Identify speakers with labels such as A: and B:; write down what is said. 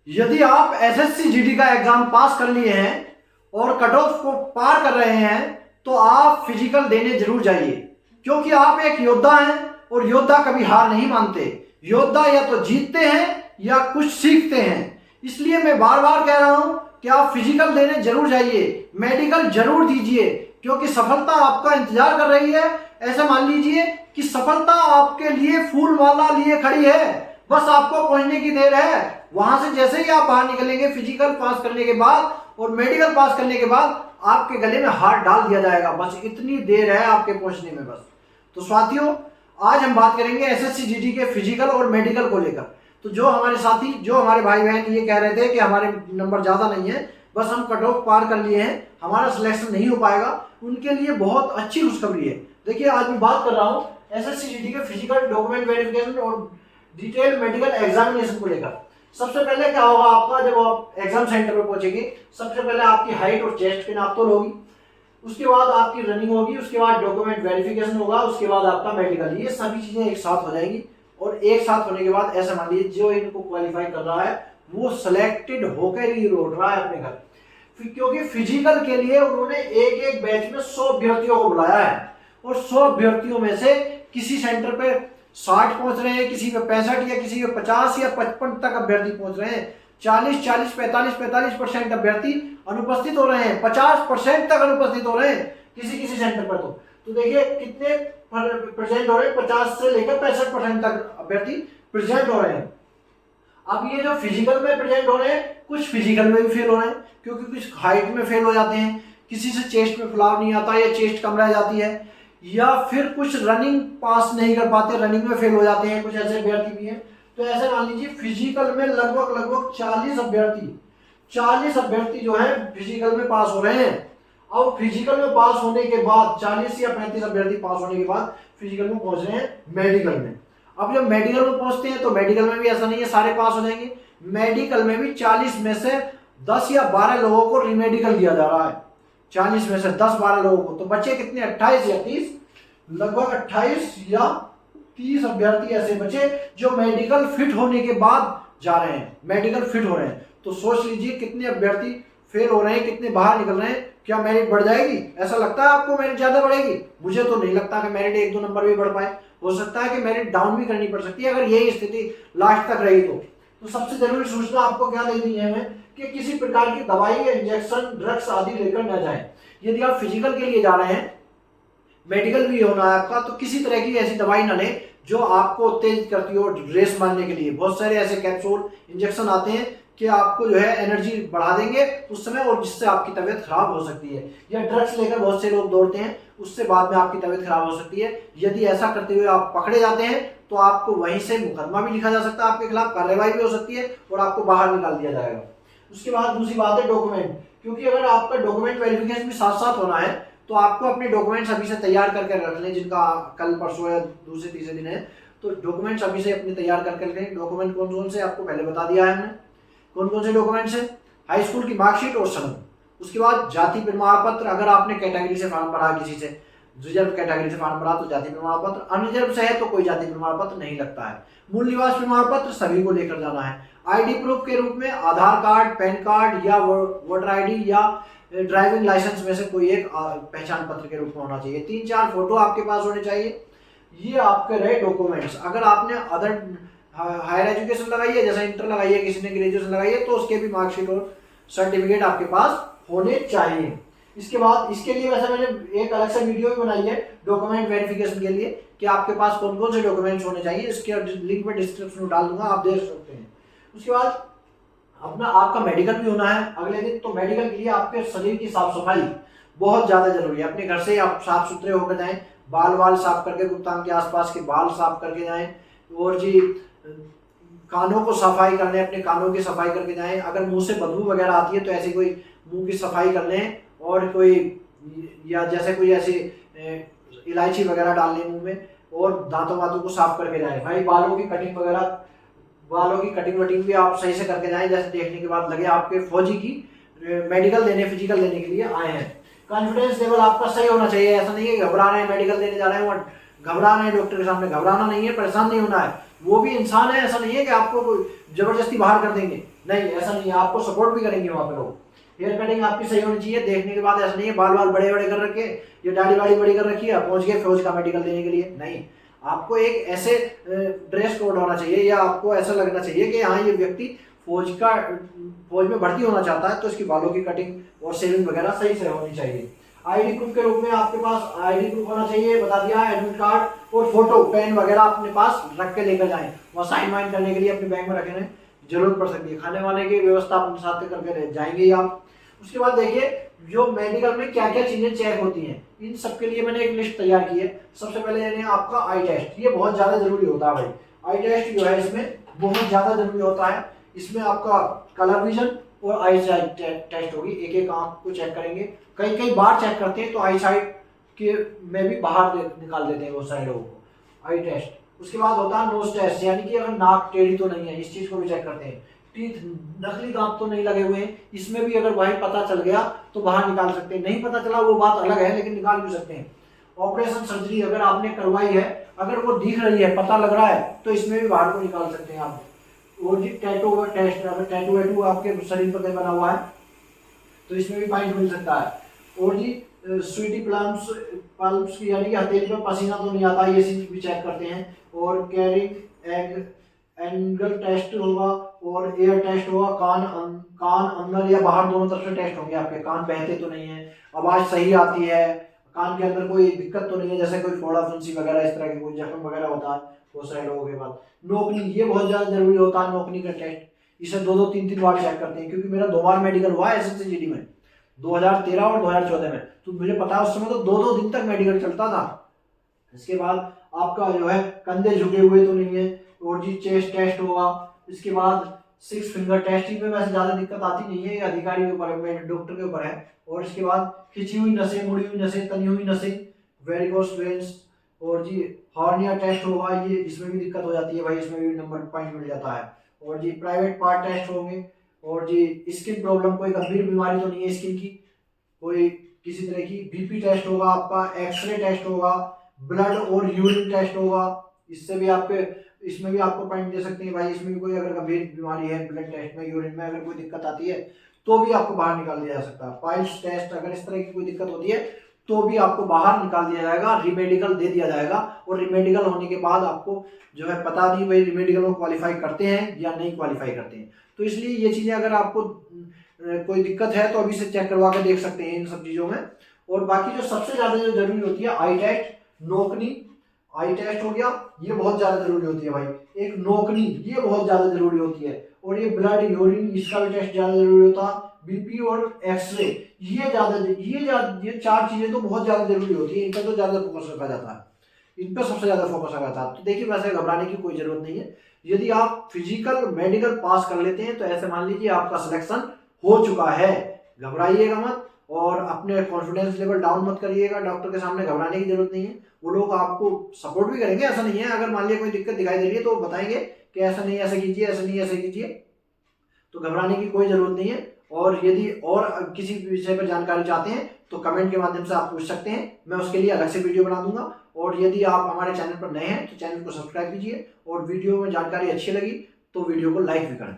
A: यदि आप SSC GD का एग्जाम पास कर लिए हैं और कट ऑफ को पार कर रहे हैं तो आप फिजिकल देने जरूर जाइए, क्योंकि आप एक योद्धा हैं और योद्धा कभी हार नहीं मानते। योद्धा या तो जीतते हैं या कुछ सीखते हैं। इसलिए मैं बार बार कह रहा हूं कि आप फिजिकल देने जरूर जाइए, मेडिकल जरूर दीजिए, क्योंकि सफलता आपका इंतजार कर रही है। ऐसा मान लीजिए कि सफलता आपके लिए फूल माला लिए खड़ी है, बस आपको पहुंचने की देर है। वहां से जैसे ही आप बाहर निकलेंगे फिजिकल पास करने के बाद और मेडिकल पास करने के बाद आपके गले में हार डाल दिया जाएगा। बस इतनी देर है आपके पहुंचने में बस। तो साथियों, आज हम बात करेंगे एसएससी जीडी के फिजिकल और मेडिकल को लेकर। तो जो हमारे साथी, जो हमारे भाई बहन ये कह रहे थे कि हमारे नंबर ज्यादा नहीं है, बस हम कट ऑफ पार कर लिए हैं, हमारा सिलेक्शन नहीं हो पाएगा, उनके लिए बहुत अच्छी खुशखबरी है। देखिए, आज मैं बात कर रहा हूँ एसएससी जीडी के फिजिकल, डॉक्यूमेंट वेरिफिकेशन और डिटेल मेडिकल एग्जामिनेशन को लेकर। सबसे पहले क्या होगा आपका, जब आप एग्जाम सेंटर पे पहुंचेंगे, सबसे पहले आपकी हाइट और चेस्ट की नापतोल होगी, उसके बाद आपकी रनिंग होगी, उसके बाद डॉक्यूमेंट वेरिफिकेशन होगा, उसके बाद आपका मेडिकल। ये सभी चीजें एक साथ हो जाएंगी और एक साथ होने के बाद ऐसा मान लीजिए जो इनको क्वालिफाई कर रहा है वो सिलेक्टेड होकर ही लौट रहा है अपने घर। क्योंकि फिजिकल के लिए उन्होंने एक एक बैच में 100 अभ्यर्थियों को बुलाया है और 100 अभ्यर्थियों में से किसी सेंटर पे 60 पहुंच रहे हैं, किसी पे 65 या किसी पे 50 या 55 तक अभ्यर्थी पहुंच रहे हैं। 40, 45% अभ्यर्थी अनुपस्थित हो रहे हैं, 50% तक अनुपस्थित हो रहे हैं किसी किसी सेंटर पर। तो देखिए कितने प्रेजेंट हो रहे हैं, 50 से लेकर 65% तक अभ्यर्थी प्रेजेंट हो रहे हैं। अब ये जो फिजिकल में प्रेजेंट हो रहे हैं, कुछ फिजिकल में भी फेल हो रहे हैं, क्योंकि कुछ हाइट में फेल हो जाते हैं, किसी से चेस्ट में फुलाव नहीं आता या चेस्ट कम रह जाती है, या फिर कुछ रनिंग पास नहीं कर पाते, रनिंग में फेल हो जाते हैं, कुछ ऐसे अभ्यर्थी भी हैं। तो ऐसे मान लीजिए फिजिकल में लगभग 40 अभ्यर्थी जो है फिजिकल में पास हो रहे हैं। अब फिजिकल में पास होने के बाद 40 या 35 अभ्यर्थी पास होने के बाद फिजिकल में पहुंच रहे हैं मेडिकल में। अब जब मेडिकल में पहुंचते हैं तो मेडिकल में भी ऐसा नहीं है सारे पास हो जाएंगे, मेडिकल में भी 40 में से 10 या 12 लोगों को रीमेडिकल दिया जा रहा है। 40 में से 10-12 लोगों को, तो बच्चे कितने, 28 या 30, लगभग 28 या 30 अभ्यर्थी ऐसे बचे जो मेडिकल फिट होने के बाद जा रहे हैं, मेडिकल फिट हो रहे हैं। तो सोच लीजिए कितने अभ्यर्थी फेल हो रहे हैं, कितने बाहर निकल रहे हैं। क्या मेरिट बढ़ जाएगी? ऐसा लगता है आपको मेरिट ज्यादा बढ़ेगी? मुझे तो नहीं लगता कि मेरिट 1-2 नंबर भी बढ़ पाए। हो सकता है कि मेरिट डाउन भी करनी पड़ सकती है अगर यही स्थिति लास्ट तक रही तो सबसे जरूरी सूचना आपको क्या देनी है हमें कि किसी प्रकार की दवाई या इंजेक्शन, ड्रग्स आदि लेकर न जाएं। यदि आप फिजिकल के लिए जा रहे हैं, मेडिकल भी होना है आपका, तो किसी तरह की ऐसी दवाई ना लें जो आपको उत्तेजित करती हो रेस मारने के लिए। बहुत सारे ऐसे कैप्सूल, इंजेक्शन आते हैं कि आपको जो है एनर्जी बढ़ा देंगे उस समय, और जिससे आपकी तबीयत खराब हो सकती है। या ड्रग्स लेकर बहुत से लोग दौड़ते हैं, उससे बाद में आपकी तबीयत खराब हो सकती है। यदि ऐसा करते हुए आप पकड़े जाते हैं तो आपको वहीं से मुकदमा भी लिखा जा सकता है, आपके खिलाफ कार्रवाई भी हो सकती है और आपको बाहर निकाल दिया जाएगा। उसके बाद दूसरी बात है डॉक्यूमेंट, क्योंकि अगर आपका डॉक्यूमेंट वेरिफिकेशन भी साथ साथ होना है तो आपको अपने डॉक्यूमेंट्स अभी से तैयार करके रख लें, जिनका कल परसों या दूसरे तीसरे दिन है। तो डॉक्यूमेंट्स अभी से अपने तैयार करके रखें। डॉक्यूमेंट कौन कौन से आपको पहले बता दिया है हमने, कौन कौन से डॉक्यूमेंट्स हैं। हाई स्कूल की मार्कशीट और सनद, उसके बाद जाति प्रमाण पत्र, अगर आपने कैटेगरी से फॉर्म भरा, किसी से रिजर्व कैटेगरी से फॉर्म भरा तो जाति प्रमाण पत्र, अनरिजर्व से है तो कोई जाति प्रमाण पत्र नहीं लगता है। मूल निवास प्रमाण पत्र सभी को लेकर जाना है। आईडी प्रूफ के रूप में आधार कार्ड, पैन कार्ड या वोटर आईडी या ड्राइविंग लाइसेंस में से कोई एक पहचान पत्र के रूप में होना चाहिए। 3-4 फोटो आपके पास होने चाहिए। ये आपके रहे डॉक्यूमेंट्स। अगर आपने अदर हायर एजुकेशन लगाई है, जैसे इंटर लगाई है, किसी ने ग्रेजुएशन लगाई है, तो उसके भी मार्कशीट और सर्टिफिकेट आपके पास होने चाहिए। इसके बाद इसके लिए वैसे मैंने एक अलग से वीडियो भी बनाई है डॉक्यूमेंट वेरिफिकेशन के लिए कि आपके पास कौन कौन से डॉक्यूमेंट्स होने चाहिए। इसके लिंक में डिस्क्रिप्शन में डाल दूंगा, आप देख सकते हैं। उसके बाद अपना आपका मेडिकल भी होना है अगले दिन। तो मेडिकल के लिए आपके शरीर की साफ सफाई बहुत ज्यादा जरूरी है। अपने घर से आप साफ सुथरे होकर जाएं, बाल साफ करके, गुप्तांग के आसपास के बाल साफ करके जाएं, और जी कानों को सफाई कर लें, अपने कानों की सफाई करके जाएं। अगर मुंह से बदबू वगैरह आती है तो ऐसी कोई मुंह की सफाई कर लें, और कोई या जैसे कोई ऐसी इलायची वगैरह डाल लें मुंह में, और दांतों वातों को साफ करके जाएं। भाई बालों की कटिंग वगैरह, बालों की कटिंग वटिंग भी आप सही से करके जाएं, जैसे देखने के बाद लगे आपके फौजी की मेडिकल देने, फिजिकल देने के लिए आए हैं। कॉन्फिडेंस लेवल आपका सही होना चाहिए। ऐसा नहीं है घबरा रहे हैं, मेडिकल देने जा रहे हैं, घबराना है डॉक्टर के सामने, घबराना नहीं है, परेशान नहीं होना है। वो भी इंसान है, ऐसा नहीं है कि आपको कोई जबरदस्ती बाहर कर देंगे, नहीं ऐसा नहीं है, आपको सपोर्ट भी करेंगे वहाँ पे लोग। हेयर कटिंग आपकी सही होनी चाहिए। देखने के बाद ऐसा नहीं है बाल बाल बड़े बड़े कर रखे, ये दाढ़ी वाड़ी बड़ी कर रखी है, पहुंच गए फौज का मेडिकल देने के लिए, नहीं। आपको एक ऐसे ड्रेस कोड होना चाहिए, या आपको ऐसा लगना चाहिए कि हाँ ये व्यक्ति फौज में भर्ती होना चाहता है, तो इसकी बालों की कटिंग और शेविंग वगैरह सही से होनी चाहिए। आईडी प्रूफ के रूप में आपके पास आईडी प्रूफ होना चाहिए, बता दिया है, एडमिट कार्ड और फोटो पेन वगैरह अपने पास रख के लेकर जाएं। वहाँ साइन वाइन करने के लिए अपने बैग में रखने जरूरत पड़ सकती है। खाने वाने की व्यवस्था अपने साथ करके जाएंगे ही आप। उसके बाद देखिए जो मेडिकल में क्या क्या चीजें चेक होती हैं, इन सब के लिए मैंने एक लिस्ट तैयार की है। सबसे पहले यानी आपका आई टेस्ट, ये बहुत ज्यादा जरूरी होता है भाई। आई टेस्ट जो है इसमें बहुत ज्यादा जरूरी होता है। इसमें आपका कलर विजन और आई साइट टेस्ट होगी, एक एक आंख को चेक करेंगे। कई बार चेक करते हैं तो आई साइट के में भी बाहर निकाल देते हैं बहुत सारे लोगों को आई टेस्ट। उसके बाद होता है नोज टेस्ट, यानी कि अगर नाक टेढ़ी तो नहीं है, इस चीज को भी चेक करते हैं। टीथ नकली दांत तो नहीं लगे हुए हैं, इसमें भी अगर भाई पता चल गया तो बाहर निकाल सकते हैं, नहीं पता चला वो बात अलग है, लेकिन निकाल भी सकते हैं। ऑपरेशन सर्जरी अगर आपने करवाई है, अगर वो दिख रही है, पता लग रहा है, तो इसमें भी बाहर को निकाल सकते हैं आप। और जी टैटू टेस्ट, अगर टैटू वैटू आपके शरीर पर बना हुआ है तो इसमें भी पॉइंट मिल सकता है। और जी स्वीटी पल्प्स की, यानी कि हथेली पर पसीना तो नहीं आता, ये चीज भी चेक करते हैं। और कैरिंग एंगल टेस्ट होगा और एयर टेस्ट होगा। कान अंदर या बाहर दोनों तरफ से टेस्ट होंगे आपके। कान बहते तो नहीं है, आवाज सही आती है, कान के अंदर कोई दिक्कत तो नहीं है, जैसे कोई फोड़ा फुंसी वगैरह इस तरह की कोई जख्म वगैरह होता है बहुत सारे लोगों के पास। नोकनी, ये बहुत ज्यादा जरूरी होता है, नोकनी का टेस्ट। इसे 2-3 बार चेक करते हैं, क्योंकि मेरा 2 बार मेडिकल हुआ है SSCGD में, 2013 और 2014 में, तो मुझे पता है उस समय तो 2-2 दिन तक मेडिकल चलता था। इसके बाद आपका जो है कंधे झुके हुए तो नहीं है। और जी चेस्ट टेस्ट होगा। इसके बाद 6 फिंगर टेस्टिंग में वैसे ज्यादा दिक्कत आती नहीं है, ये अधिकारी के ऊपर है, डॉक्टर के ऊपर है। और इसके बाद खिंची हुई नसें, मुड़ी हुई नसें, तनी हुई नसें, वेरिकोस वेन्स। और जी हार्निया टेस्ट होगा, ये इसमें भी दिक्कत हो जाती है भाई, इसमें भी नंबर पॉइंट मिल जाता है। और जी प्राइवेट पार्ट टेस्ट होंगे। और जी स्किन प्रॉब्लम, कोई गंभीर बीमारी तो नहीं है स्किन की, कोई किसी तरह की। BP टेस्ट होगा आपका, एक्सरे टेस्ट होगा, ब्लड और यूरिन टेस्ट होगा। इससे भी आपके, इसमें भी आपको पॉइंट दे सकते हैं भाई, इसमें भी कोई अगर गंभीर बीमारी है, ब्लड टेस्ट में यूरिन में अगर कोई दिक्कत आती है तो भी आपको बाहर निकाल दिया जा सकता है। पाइल्स टेस्ट, अगर इस तरह की कोई दिक्कत होती है तो भी आपको बाहर निकाल दिया जाएगा, रिमेडिकल दे दिया जाएगा। और रिमेडिकल होने के बाद आपको जो है पता नहीं भाई रिमेडिकल को क्वालिफाई करते हैं या नहीं क्वालिफाई करते हैं। तो इसलिए ये चीजें अगर आपको कोई दिक्कत है तो अभी से चेक करवा के देख सकते हैं इन सब चीजों में। और बाकी जो सबसे ज्यादा जो जरूरी होती है, आई टेस्ट, नोकनी, आई टेस्ट हो गया, ये बहुत ज्यादा जरूरी होती है भाई। एक नोकनी, ये बहुत ज्यादा जरूरी होती है। और ये ब्लड, यूरिन, इसका भी टेस्ट ज्यादा जरूरी होता है। BP और एक्सरे, ये 4 चीजें तो बहुत ज्यादा जरूरी होती है, इन पर तो ज्यादा फोकस रखा जाता है, इन पर सबसे ज्यादा फोकस रखा जाता है। तो देखिए वैसे घबराने की कोई जरूरत नहीं है। यदि आप फिजिकल मेडिकल पास कर लेते हैं तो ऐसे मान लीजिए आपका सिलेक्शन हो चुका है। घबराइएगा मत और अपने कॉन्फिडेंस लेवल डाउन मत करिएगा, डॉक्टर के सामने घबराने की जरूरत नहीं है। वो लोग आपको सपोर्ट भी करेंगे, ऐसा नहीं है। अगर मान लिया कोई दिक्कत दिखाई दे रही है तो बताएंगे कि ऐसा नहीं ऐसे कीजिए, ऐसा नहीं ऐसे कीजिए, तो घबराने की कोई जरूरत नहीं है। और यदि और किसी विषय पर जानकारी चाहते हैं तो कमेंट के माध्यम से आप पूछ सकते हैं, मैं उसके लिए अलग से वीडियो बना दूंगा। और यदि आप हमारे चैनल पर नए हैं तो चैनल को सब्सक्राइब कीजिए, और वीडियो में जानकारी अच्छी लगी तो वीडियो को लाइक भी करें।